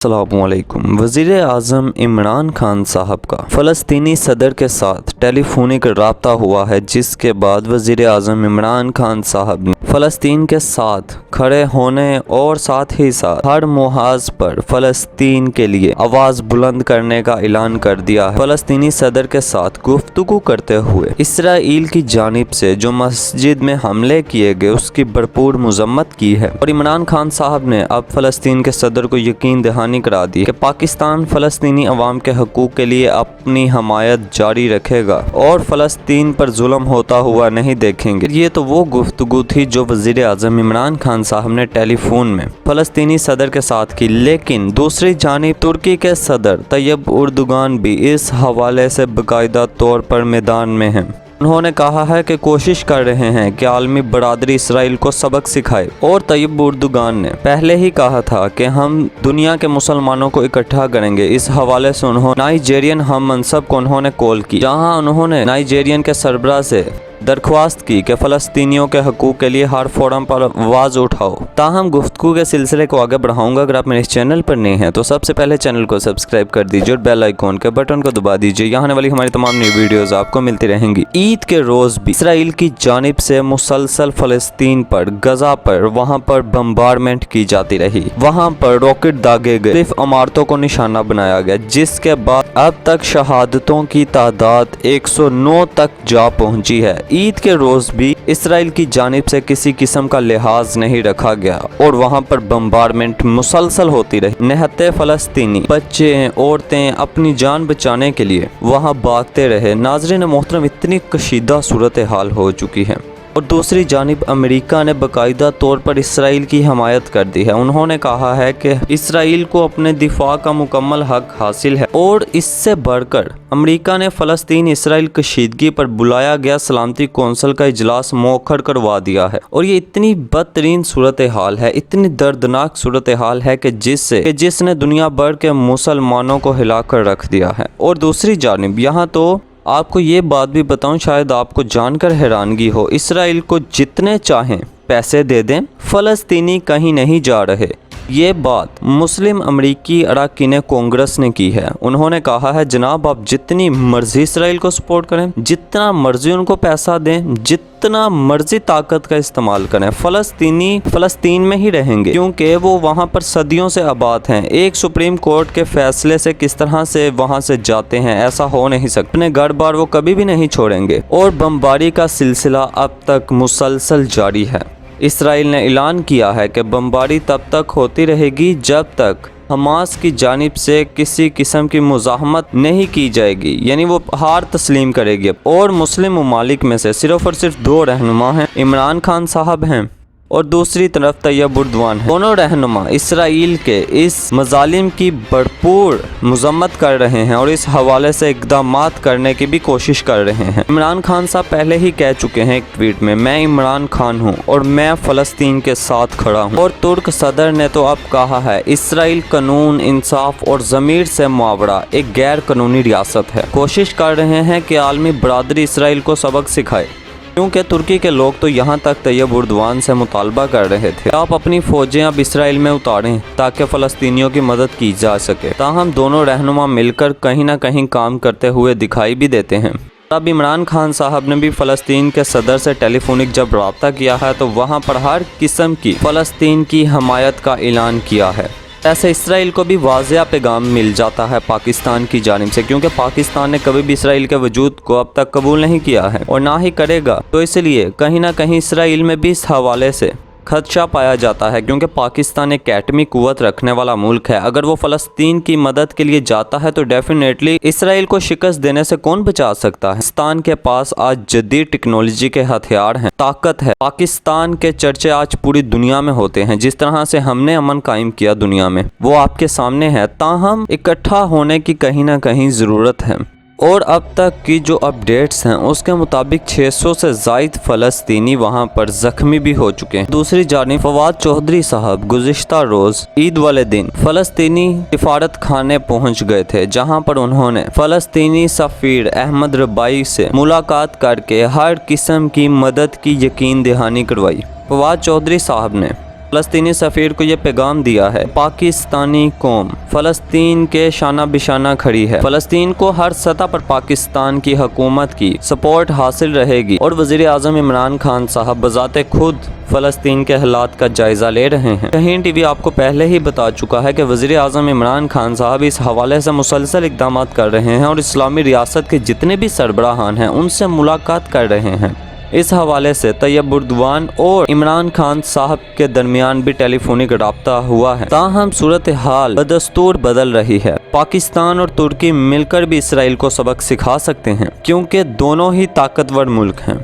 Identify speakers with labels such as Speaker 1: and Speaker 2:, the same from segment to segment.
Speaker 1: अस्सलामुअलैकुम। वज़ीर आज़म इमरान खान साहब का फ़लस्तीनी सदर के साथ टेलीफोनिक रब्ता हुआ है, जिसके बाद वज़ीर आज़म इमरान खान साहब ने फ़लस्तीन के साथ खड़े होने और साथ ही साथ हर मुहाज पर फ़लस्तीन के लिए आवाज़ बुलंद करने का ऐलान कर दिया है। फ़लस्तीनी सदर के साथ गुफ्तगू करते हुए इसराइल की जानिब से जो मस्जिद में हमले किए गए उसकी भरपूर मज़म्मत की है और इमरान खान साहब ने अब फ़लस्तीन के सदर को यकीन दहानी करा दी कि पाकिस्तान फ़लस्तीनी अवाम के हकूक़ के लिए अपनी हमायत जारी रखेगा और फ़लस्तीन पर जुल्म होता हुआ नहीं देखेंगे। ये तो वो गुफ्तगू थी जो वज़ीर आज़म इमरान खान साहब ने टेलीफोन में फ़लस्तीनी सदर के साथ की, लेकिन दूसरी जानिब तुर्की के सदर तैयब उर्दुगान भी इस हवाले से बाकायदा तौर पर मैदान में हैं। उन्होंने कहा है कि कोशिश कर रहे हैं कि आलमी बरादरी इसराइल को सबक सिखाए और तैयब उर्दुगान ने पहले ही कहा था कि हम दुनिया के मुसलमानों को इकट्ठा करेंगे। इस हवाले से उन्होंने नाइजेरियन हम मनसब को उन्होंने कॉल की, जहां उन्होंने नाइजेरियन के सरबराह से दरख्वास्त की कि फ़लस्तीनियों के हकूक़ के लिए हर फोरम पर आवाज़ उठाओ। ताहम गुफ्तगू के सिलसिले को आगे बढ़ाऊंगा। अगर आप मेरे इस चैनल पर नए हैं तो सबसे पहले चैनल को सब्सक्राइब कर दीजिए और बेल आइकॉन के बटन को दबा दीजिए। यहाँ आने वाली हमारी तमाम नई वीडियोज़ आपको मिलती रहेंगी। ईद के रोज़ भी इसराइल की जानिब से मुसलसल फ़लस्तीन पर, गजा पर, वहाँ पर बम्बारमेंट की जाती रही, वहाँ पर रॉकेट दागे गए, सिर्फ इमारतों को निशाना बनाया गया, जिसके बाद अब तक शहादतों की तादाद 109 तक जा पहुँची है। ईद के रोज़ भी इसराइल की जानिब से किसी किस्म का लिहाज नहीं रखा गया और वहाँ पर बम्बारमेंट मुसलसल होती रही। निहत्ते फ़लस्तीनी बच्चे, औरतें अपनी जान बचाने के लिए वहाँ भागते रहे। नाज़रीन मोहतरम, इतनी कशीदा सूरत हाल हो चुकी है और दूसरी जानिब अमेरिका ने बाकायदा तौर पर इसराइल की हमायत कर दी है। उन्होंने कहा है कि इसराइल को अपने दिफा का मुकम्मल हक हासिल है और इससे बढ़कर अमेरिका ने फ़लस्तीन इसराइल कशीदगी पर बुलाया गया सलामती कौंसिल का इजलास मौखर करवा दिया है। और ये इतनी बदतरीन सूरत हाल है, इतनी दर्दनाक सूरत हाल है कि जिसने दुनिया भर के मुसलमानों को हिलाकर रख दिया है। और दूसरी जानिब यहाँ तो आपको ये बात भी बताऊं, शायद आपको जानकर हैरानगी हो, इसराइल को जितने चाहें पैसे दे दें, फ़लस्तीनी कहीं नहीं जा रहे। ये बात मुस्लिम अमरीकी अरकान कांग्रेस ने की है। उन्होंने कहा है जनाब, आप जितनी मर्जी इसराइल को सपोर्ट करें, जितना मर्जी उनको पैसा दें, जितना मर्जी ताकत का इस्तेमाल करें, फ़लस्तीनी फ़लस्तीन में ही रहेंगे क्योंकि वो वहाँ पर सदियों से आबाद हैं। एक सुप्रीम कोर्ट के फैसले से किस तरह से वहाँ से जाते हैं, ऐसा हो नहीं सकता। अपने घर बार वो कभी भी नहीं छोड़ेंगे और बमबारी का सिलसिला अब तक मुसलसल जारी है। इसराइल ने ऐलान किया है कि बमबारी तब तक होती रहेगी जब तक हमास की जानिब से किसी किस्म की मुज़ाहमत नहीं की जाएगी, यानी वो हार तस्लीम करेगी। और मुस्लिम ममालिक में से सिर्फ और सिर्फ 2 रहनुमा हैं, इमरान खान साहब हैं और दूसरी तरफ तैयब उर्दुगान है। दोनों रहनुमा इसराइल के इस मजालिम की भरपूर मजम्मत कर रहे हैं और इस हवाले से इक़दामात करने की भी कोशिश कर रहे हैं। इमरान खान साहब पहले ही कह चुके हैं एक ट्वीट में, मैं इमरान खान हूं और मैं फ़लस्तीन के साथ खड़ा हूं। और तुर्क सदर ने तो अब कहा है इसराइल कानून, इंसाफ और ज़मीर से मुआवरा एक गैर कानूनी रियासत है। कोशिश कर रहे हैं कि आलमी बरादरी इसराइल को सबक सिखाए, क्योंकि तुर्की के लोग तो यहाँ तक तैयब उर्दुगान से मुतालबा कर रहे थे आप अपनी फौजें अब इसराइल में उतारें ताकि फ़लस्तीनियों की मदद की जा सके। ताहम दोनों रहनुमा मिलकर कहीं ना कहीं काम करते हुए दिखाई भी देते हैं। अब इमरान खान साहब ने भी फ़लस्तीन के सदर से टेलीफोनिक जब रब्ता किया है तो वहाँ पर हर किस्म की फ़लस्तीन की हमायत का ऐलान किया है। ऐसे इसराइल को भी वाज़ेह पैगाम मिल जाता है पाकिस्तान की जानिब से, क्योंकि पाकिस्तान ने कभी भी इसराइल के वजूद को अब तक कबूल नहीं किया है और ना ही करेगा। तो इसलिए कहीं ना कहीं इसराइल में भी इस हवाले से खदशा पाया जाता है, क्योंकि पाकिस्तान एक एटमी कुव्वत रखने वाला मुल्क है। अगर वो फ़लस्तीन की मदद के लिए जाता है तो डेफिनेटली इसराइल को शिकस्त देने से कौन बचा सकता है। पाकिस्तान के पास आज जदीद टेक्नोलॉजी के हथियार हैं, ताकत है। पाकिस्तान के चर्चे आज पूरी दुनिया में होते हैं। जिस तरह से हमने अमन कायम किया दुनिया में, वो आपके सामने है। ताहम इकट्ठा होने की कहीं ना कहीं ज़रूरत है। और अब तक की जो अपडेट्स हैं उसके मुताबिक 600 से ज़ायद फ़लस्तीनी वहां पर ज़ख्मी भी हो चुके हैं। दूसरी जानिब फवाद चौधरी साहब गुज़िश्ता रोज़ ईद वाले दिन फ़लस्तीनी सिफारत खाने पहुंच गए थे, जहां पर उन्होंने फ़लस्तीनी सफ़ीर अहमद रबाई से मुलाकात करके हर किस्म की मदद की यकीन दहानी करवाई। फवाद चौधरी साहब ने फलस्तीनी सफीर को ये पैगाम दिया है, पाकिस्तानी कौम फलस्तीन के शाना बिशाना खड़ी है। फलस्तीन को हर सतह पर पाकिस्तान की हुकूमत की सपोर्ट हासिल रहेगी और वज़ीर आज़म इमरान खान साहब बज़ाते खुद फलस्तीन के हालात का जायजा ले रहे हैं। शाहीन टीवी आपको पहले ही बता चुका है कि वज़ीर आज़म इमरान खान साहब इस हवाले से मुसलसल इक़दाम कर रहे हैं और इस्लामी रियासत के जितने भी सरबराहान हैं उनसे मुलाकात कर रहे हैं। इस हवाले से तैयब उर्दवान और इमरान खान साहब के दरमियान भी टेलीफोनिक राब्ता हुआ है। ताहम सूरत हाल बदस्तूर बदल रही है। पाकिस्तान और तुर्की मिलकर भी इसराइल को सबक सिखा सकते हैं, क्योंकि दोनों ही ताकतवर मुल्क हैं।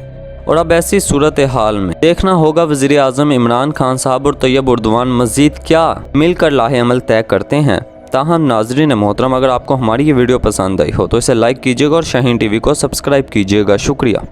Speaker 1: और अब ऐसी सूरत हाल में देखना होगा वज़ीर आज़म इमरान खान साहब और तैयब उर्दवान मज़ीद क्या मिलकर लाहे अमल तय करते हैं। ताहम नाज़रीन मोहतरम, अगर आपको हमारी ये वीडियो पसंद आई हो तो इसे लाइक कीजिएगा और शाहीन टीवी को सब्सक्राइब कीजिएगा। शुक्रिया।